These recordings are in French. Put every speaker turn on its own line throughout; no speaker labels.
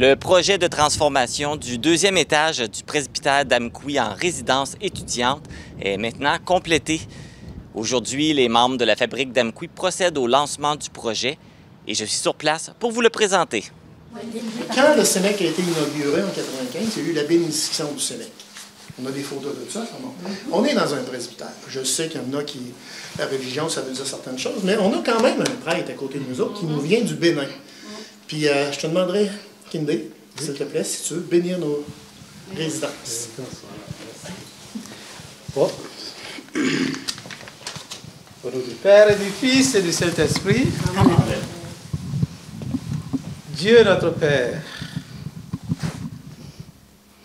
Le projet de transformation du deuxième étage du presbytère d'Amqui en résidence étudiante est maintenant complété. Aujourd'hui, les membres de la fabrique d'Amqui procèdent au lancement du projet et je suis sur place pour vous le présenter.
Quand le CEMEC a été inauguré en 1995, il y a eu la bénédiction du CEMEC. On a des photos de ça, On est dans un presbytère. Je sais qu'il y en a qui, la religion, ça veut dire certaines choses, mais on a quand même un prêtre à côté de nous autres qui nous vient du Bénin. Puis je te demanderais, Kindé, s'il te plaît, si tu veux bénir nos résidences.
Bon. Au nom du Père et du Fils et du Saint-Esprit. Amen. Dieu notre Père,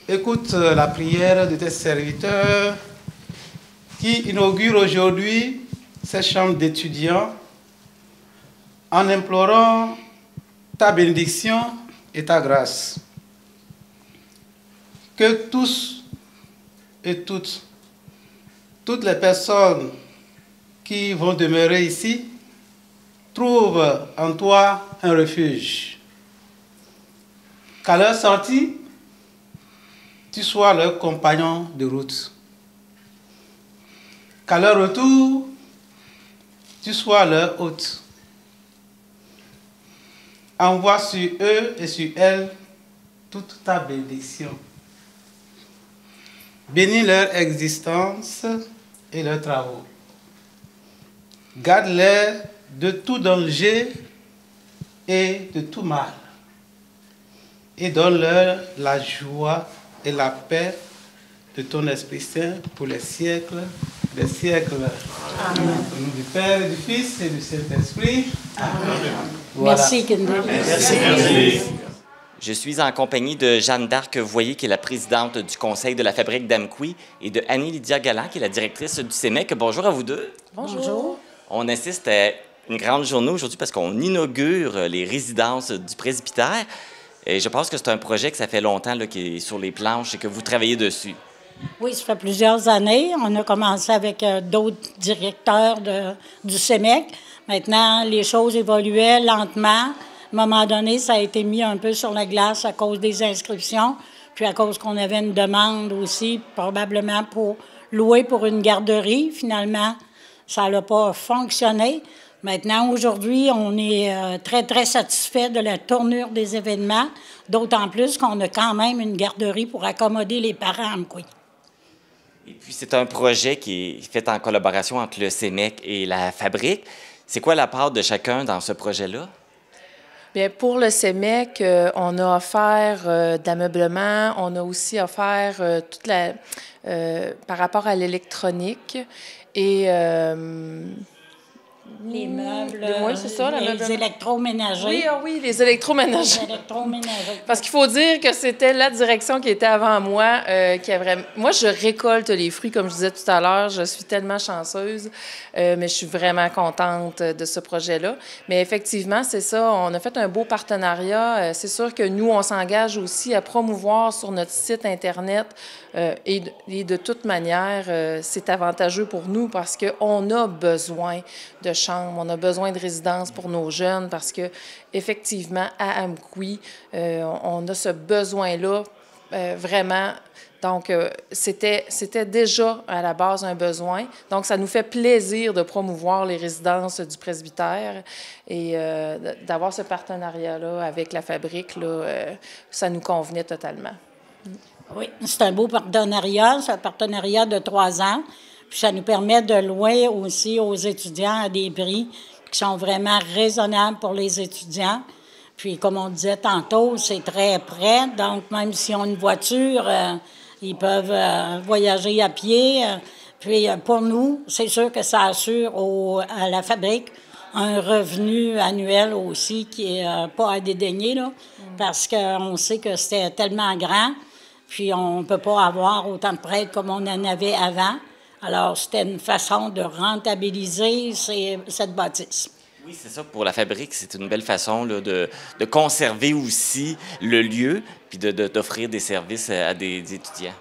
écoute la prière de tes serviteurs qui inaugurent aujourd'hui ces chambres d'étudiants en implorant ta bénédiction et ta grâce. Que tous et toutes les personnes qui vont demeurer ici trouvent en toi un refuge. Qu'à leur sortie, tu sois leur compagnon de route. Qu'à leur retour, tu sois leur hôte. Envoie sur eux et sur elles toute ta bénédiction. Bénis leur existence et leurs travaux. Garde-les de tout danger et de tout mal. Et donne-leur la joie et la paix de ton Esprit Saint pour les siècles des siècles. Amen. Au nom du Père, et du Fils et du Saint-Esprit. Amen.
Voilà. Merci, Kendall.
Merci. Je suis en compagnie de Jeanne d'Arc Voyer, qui est la présidente du conseil de la fabrique d'Amqui, et de Annie-Lydia Galland, qui est la directrice du CEMEC. Bonjour à vous deux.
Bonjour.
On assiste à une grande journée aujourd'hui parce qu'on inaugure les résidences du presbytère. Et je pense que c'est un projet que ça fait longtemps là, qui est sur les planches et que vous travaillez dessus.
Oui, ça fait plusieurs années. On a commencé avec d'autres directeurs du CEMEC. Maintenant, les choses évoluaient lentement. À un moment donné, ça a été mis un peu sur la glace à cause des inscriptions, puis à cause qu'on avait une demande aussi, probablement pour louer pour une garderie. Finalement, ça n'a pas fonctionné. Maintenant, aujourd'hui, on est très, très satisfait de la tournure des événements, d'autant plus qu'on a quand même une garderie pour accommoder les parents à Amqui.
Et puis, c'est un projet qui est fait en collaboration entre le CEMEC et la fabrique. C'est quoi la part de chacun dans ce projet-là?
Bien, pour le CEMEC, on a offert d'ameublement, on a aussi offert par rapport à l'électronique et...
les meubles,
oui, c'est ça,
les électroménagers.
Oui, oui, les électroménagers.
Les électroménagers.
Parce qu'il faut dire que c'était la direction qui était avant moi, qui a vraiment... Moi, je récolte les fruits, comme je disais tout à l'heure. Je suis tellement chanceuse, mais je suis vraiment contente de ce projet-là. Mais effectivement, c'est ça, on a fait un beau partenariat. C'est sûr que nous, on s'engage aussi à promouvoir sur notre site Internet et de toute manière, c'est avantageux pour nous parce qu'on a besoin de chambres, on a besoin de résidences pour nos jeunes parce que effectivement, à Amqui, on a ce besoin-là vraiment. Donc, c'était déjà à la base un besoin. Donc, ça nous fait plaisir de promouvoir les résidences du presbytère et d'avoir ce partenariat-là avec la fabrique, là, ça nous convenait totalement.
Oui, c'est un beau partenariat. C'est un partenariat de 3 ans. Puis ça nous permet de louer aussi aux étudiants à des prix qui sont vraiment raisonnables pour les étudiants. Puis, comme on disait tantôt, c'est très près. Donc, même s'ils ont une voiture, ils peuvent voyager à pied. Puis, pour nous, c'est sûr que ça assure à la fabrique un revenu annuel aussi qui n'est pas à dédaigner, là, parce qu'on sait que c'était tellement grand. Puis, on ne peut pas avoir autant de prêtres comme on en avait avant. Alors, c'était une façon de rentabiliser cette bâtisse.
Oui, c'est ça. Pour la fabrique, c'est une belle façon là, de conserver aussi le lieu puis d'offrir des services à des étudiants.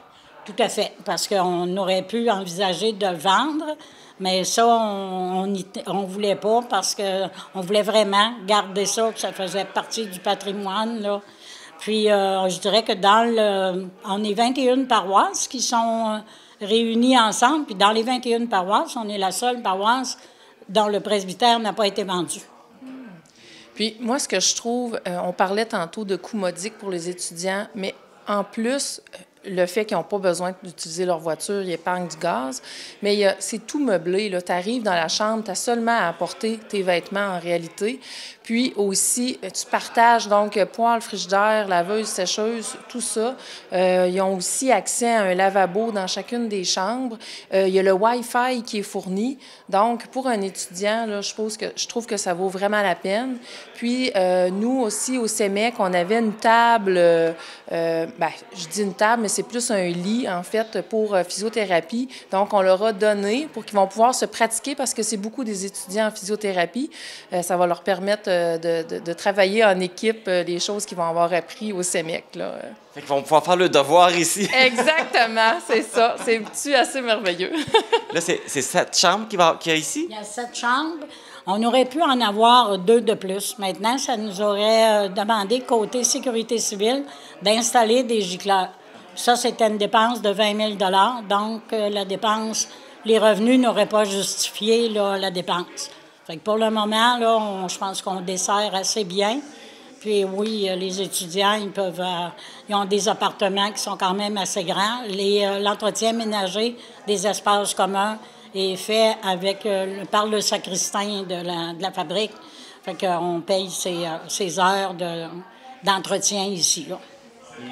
Tout à fait, parce qu'on aurait pu envisager de vendre, mais ça, on voulait pas parce qu'on voulait vraiment garder ça, que ça faisait partie du patrimoine là, Puis, je dirais que on est 21 paroisses qui sont réunies ensemble. Puis, dans les 21 paroisses, on est la seule paroisse dont le presbytère n'a pas été vendu.
Puis, moi, ce que je trouve, on parlait tantôt de coûts modiques pour les étudiants, mais en plus, le fait qu'ils n'ont pas besoin d'utiliser leur voiture, ils épargnent du gaz, mais c'est tout meublé. Tu arrives dans la chambre, tu as seulement à apporter tes vêtements en réalité. Puis aussi, tu partages donc poêle, frigidaire, laveuse, sécheuse, tout ça. Ils ont aussi accès à un lavabo dans chacune des chambres. Il y a le Wi-Fi qui est fourni. Donc, pour un étudiant, là, je trouve que ça vaut vraiment la peine. Puis, nous aussi, au CEMEC, on avait une table, je dis une table, mais c'est plus un lit, en fait, pour physiothérapie. Donc, on leur a donné pour qu'ils vont pouvoir se pratiquer parce que c'est beaucoup des étudiants en physiothérapie. Ça va leur permettre de travailler en équipe les choses qu'ils vont avoir appris au CEMEC. Là.
Fait qu'ils vont pouvoir faire le devoir ici.
Exactement, c'est ça. C'est assez merveilleux.
Là, c'est 7 chambres qu'il y a ici?
Il y a 7 chambres. On aurait pu en avoir 2 de plus. Maintenant, ça nous aurait demandé, côté sécurité civile, d'installer des gicleurs. Ça, c'était une dépense de 20 000 $. Donc, les revenus n'auraient pas justifié la dépense. Fait que pour le moment, là, je pense qu'on dessert assez bien. Puis oui, les étudiants, ils ont des appartements qui sont quand même assez grands. L'entretien ménager des espaces communs est fait par le sacristain de la fabrique. Fait qu'on paye ses heures d'entretien ici, là.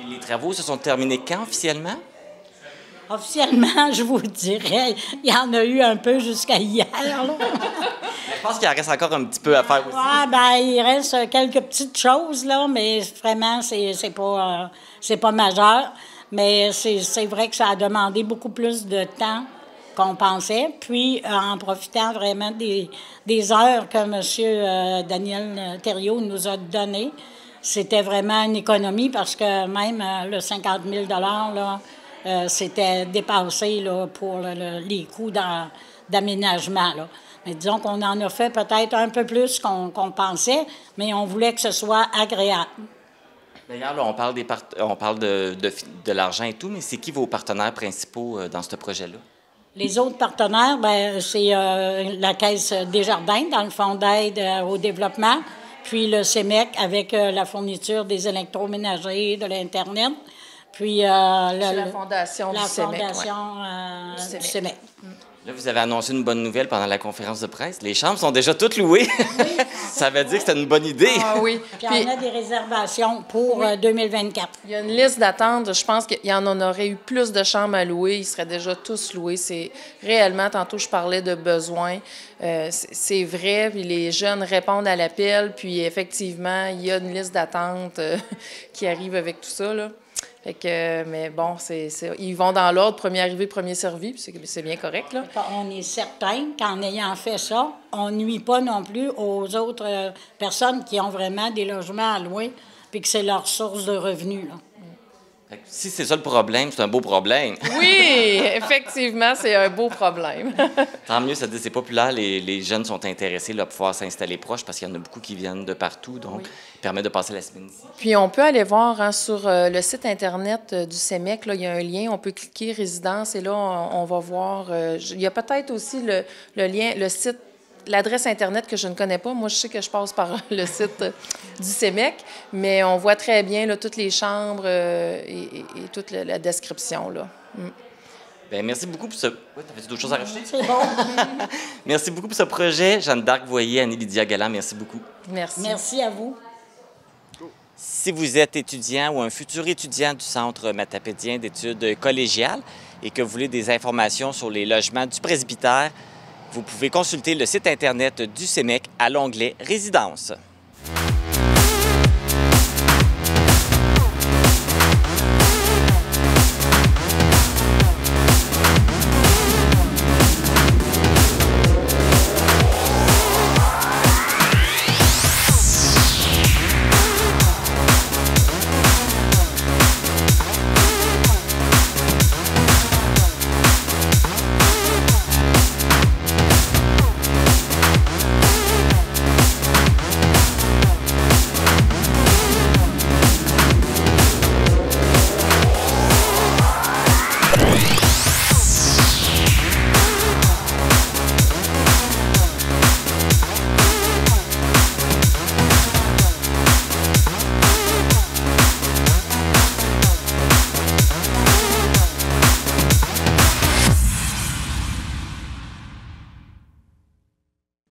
Les travaux se sont terminés quand, officiellement?
Officiellement, je vous dirais, il y en a eu un peu jusqu'à hier, là.
Je pense qu'il en reste encore un petit peu à faire aussi.
Oui, il reste quelques petites choses, là, mais vraiment, c'est pas majeur. Mais c'est vrai que ça a demandé beaucoup plus de temps qu'on pensait. Puis, en profitant vraiment des heures que M. Daniel Thériault nous a données, c'était vraiment une économie parce que même le 50 000 là, c'était dépassé là, pour les coûts d'aménagement, là. Mais disons qu'on en a fait peut-être un peu plus qu'on pensait, mais on voulait que ce soit agréable.
D'ailleurs, là, on parle de l'argent et tout, mais c'est qui vos partenaires principaux dans ce projet-là?
Les autres partenaires, c'est la Caisse Desjardins, dans le Fonds d'aide au développement, puis le CEMEC avec la fourniture des électroménagers, de l'Internet, puis
la fondation du CEMEC.
Du CEMEC.
Là, vous avez annoncé une bonne nouvelle pendant la conférence de presse. Les chambres sont déjà toutes louées. Oui. Ça veut dire que c'était une bonne idée.
Ah oui.
Puis on a des réservations pour 2024.
Il y a une liste d'attente. Je pense qu'il y en aurait eu plus de chambres à louer. Ils seraient déjà tous loués. C'est réellement, tantôt, je parlais de besoins. C'est vrai, puis les jeunes répondent à l'appel. Puis effectivement, il y a une liste d'attente qui arrive avec tout ça, là. Fait que, mais bon, ils vont dans l'ordre, premier arrivé, premier servi, puis c'est bien correct, là.
On est certain qu'en ayant fait ça, on ne nuit pas non plus aux autres personnes qui ont vraiment des logements à louer, puis que c'est leur source de revenus, là.
Si c'est ça le problème, c'est un beau problème.
Oui, effectivement, c'est un beau problème.
Tant mieux, ça dit c'est populaire. Les jeunes sont intéressés là, à pouvoir s'installer proche parce qu'il y en a beaucoup qui viennent de partout, donc ça permet de passer la semaine ici.
Puis on peut aller voir sur le site Internet du CEMEC, là, il y a un lien, on peut cliquer « Résidence » et là, on va voir. Il y a peut-être aussi le lien, le site, l'adresse Internet que je ne connais pas. Moi, je sais que je passe par le site du CEMEC, mais on voit très bien là, toutes les chambres et toute la description, là.
Bien, merci beaucoup pour ce... Oui, t'avais-tu d'autres choses à rajouter?
C'est bon.
Merci beaucoup pour ce projet. Jeanne d'Arc Voyer, Annie-Lydia Galland, merci beaucoup.
Merci.
Merci à vous.
Si vous êtes étudiant ou un futur étudiant du Centre matapédien d'études collégiales et que vous voulez des informations sur les logements du presbytère, vous pouvez consulter le site Internet du CEMEC à l'onglet « Résidence ».